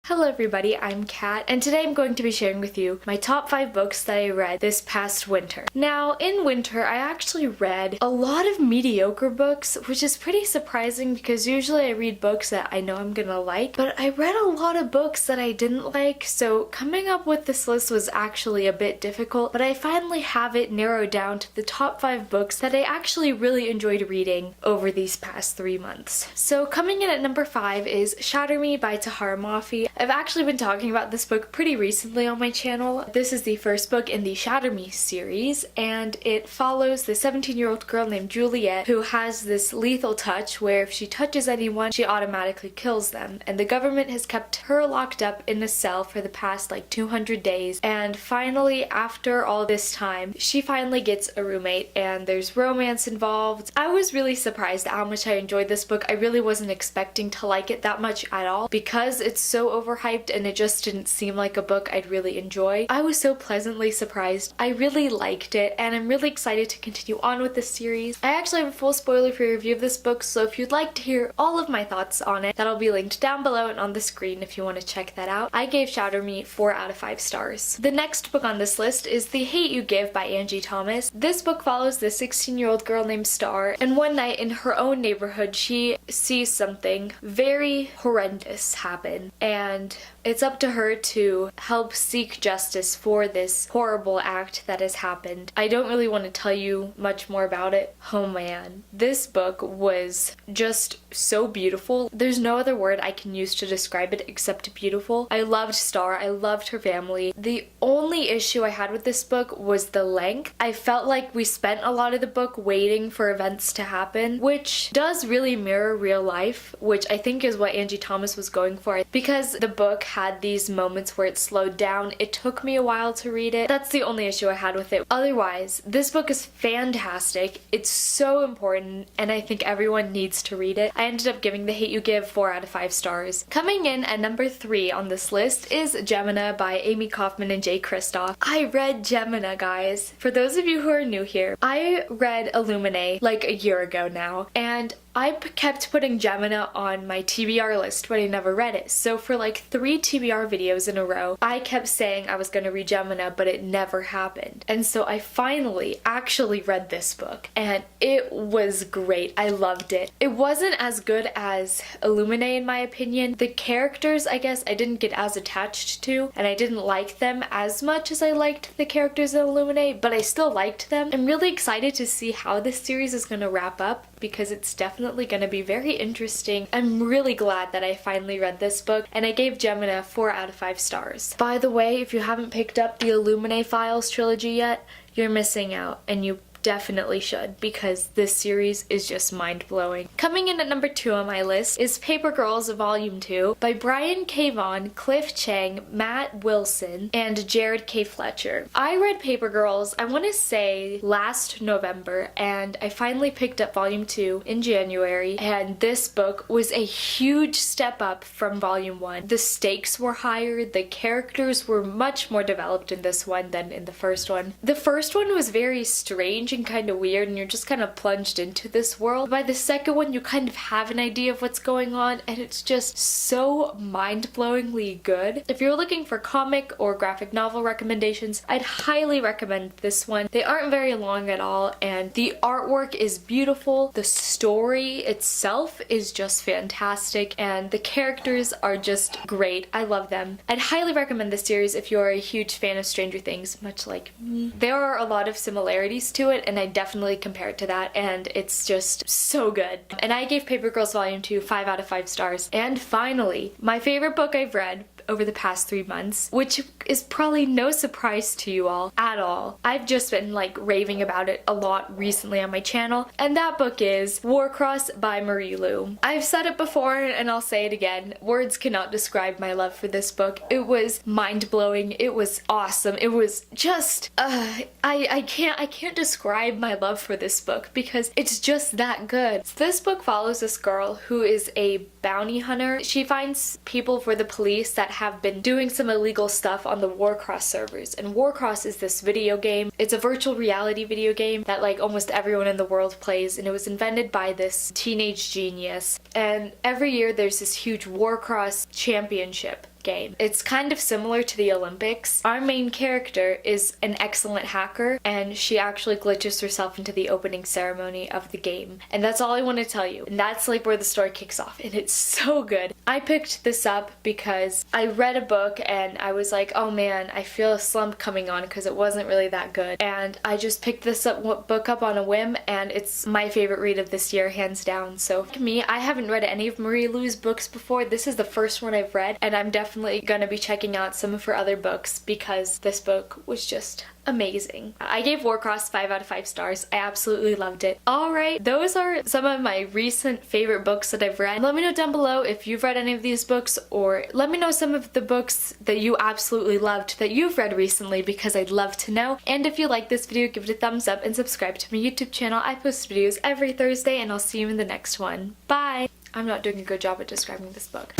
Hello everybody, I'm Kat, and today I'm going to be sharing with you my top 5 books that I read this past winter. Now, in winter, I actually read a lot of mediocre books, which is pretty surprising because usually I read books that I know I'm gonna like, but I read a lot of books that I didn't like, so coming up with this list was actually a bit difficult, but I finally have it narrowed down to the top 5 books that I actually really enjoyed reading over these past 3 months. So coming in at number 5 is Shatter Me by Tahara Mafi. I've actually been talking about this book pretty recently on my channel. This is the first book in the Shatter Me series, and it follows the 17-year-old girl named Juliet who has this lethal touch where if she touches anyone, she automatically kills them. And the government has kept her locked up in a cell for the past like 200 days. And finally, after all this time, she finally gets a roommate and there's romance involved. I was really surprised at how much I enjoyed this book. I really wasn't expecting to like it that much at all because it's so overhyped and it just didn't seem like a book I'd really enjoy. I was so pleasantly surprised. I really liked it and I'm really excited to continue on with this series. I actually have a full spoiler-free review of this book, so if you'd like to hear all of my thoughts on it, that'll be linked down below and on the screen if you want to check that out. I gave Shatter Me 4 out of 5 stars. The next book on this list is The Hate You Give by Angie Thomas. This book follows this 16-year-old girl named Star, and one night in her own neighborhood she sees something very horrendous happen, and it's up to her to help seek justice for this horrible act that has happened. I don't really want to tell you much more about it. Oh man, this book was just so beautiful. There's no other word I can use to describe it except beautiful. I loved Star, I loved her family. The only issue I had with this book was the length. I felt like we spent a lot of the book waiting for events to happen, which does really mirror real life, which I think is what Angie Thomas was going for. Because the book had these moments where it slowed down, it took me a while to read it. That's the only issue I had with it. Otherwise, this book is fantastic. It's so important and I think everyone needs to read it. I ended up giving The Hate You Give 4 out of 5 stars. Coming in at number 3 on this list is Gemina by Amy Kaufman and Jay Kristoff. I read Gemina, guys. For those of you who are new here, I read Illuminae like a year ago now, and I kept putting Gemina on my TBR list, but I never read it. So for like 3 TBR videos in a row, I kept saying I was gonna read Gemina, but it never happened. And so I finally actually read this book, and it was great. I loved it. It wasn't as good as Illuminae in my opinion. The characters, I guess, I didn't get as attached to, and I didn't like them as much as I liked the characters in Illuminae, but I still liked them. I'm really excited to see how this series is gonna wrap up because it's definitely going to be very interesting. I'm really glad that I finally read this book, and I gave Gemina 4 out of 5 stars. By the way, if you haven't picked up the Illuminae Files trilogy yet, you're missing out, and you definitely should, because this series is just mind-blowing. Coming in at number 2 on my list is Paper Girls Volume 2 by Brian K. Vaughan, Cliff Chang, Matt Wilson, and Jared K. Fletcher. I read Paper Girls, I want to say last November, and I finally picked up Volume 2 in January, and this book was a huge step up from Volume 1. The stakes were higher, the characters were much more developed in this one than in the first one. The first one was very strange and kind of weird, and you're just kind of plunged into this world. By the second one, you kind of have an idea of what's going on, and it's just so mind-blowingly good. If you're looking for comic or graphic novel recommendations, I'd highly recommend this one. They aren't very long at all, and the artwork is beautiful. The story itself is just fantastic, and the characters are just great. I love them. I'd highly recommend this series if you're a huge fan of Stranger Things, much like me. There are a lot of similarities to it, and I definitely compare it to that, and it's just so good. And I gave Paper Girls Volume 2 5 out of 5 stars. And finally, my favorite book I've read over the past 3 months, which is probably no surprise to you all at all. I've just been like raving about it a lot recently on my channel, and that book is Warcross by Marie Lu. I've said it before and I'll say it again, words cannot describe my love for this book. It was mind-blowing, it was awesome, it was just, I can't describe my love for this book because it's just that good. So this book follows this girl who is a bounty hunter. She finds people for the police that have been doing some illegal stuff on the Warcross servers. And Warcross is this video game. It's a virtual reality video game that like almost everyone in the world plays, and it was invented by this teenage genius. And every year there's this huge Warcross championship game. It's kind of similar to the Olympics. Our main character is an excellent hacker, and she actually glitches herself into the opening ceremony of the game. And that's all I want to tell you. And that's like where the story kicks off, and it's so good. I picked this up because I read a book and I was like, oh man, I feel a slump coming on because it wasn't really that good. And I just picked this book up on a whim, and it's my favorite read of this year, hands down. So for me, I haven't read any of Marie Lu's books before. This is the first one I've read, and I'm definitely gonna be checking out some of her other books because this book was just amazing. I gave Warcross 5 out of 5 stars. I absolutely loved it. Alright, those are some of my recent favorite books that I've read. Let me know down below if you've read any of these books, or let me know some of the books that you absolutely loved that you've read recently, because I'd love to know. And if you like this video, give it a thumbs up and subscribe to my YouTube channel. I post videos every Thursday, and I'll see you in the next one. Bye! I'm not doing a good job at describing this book.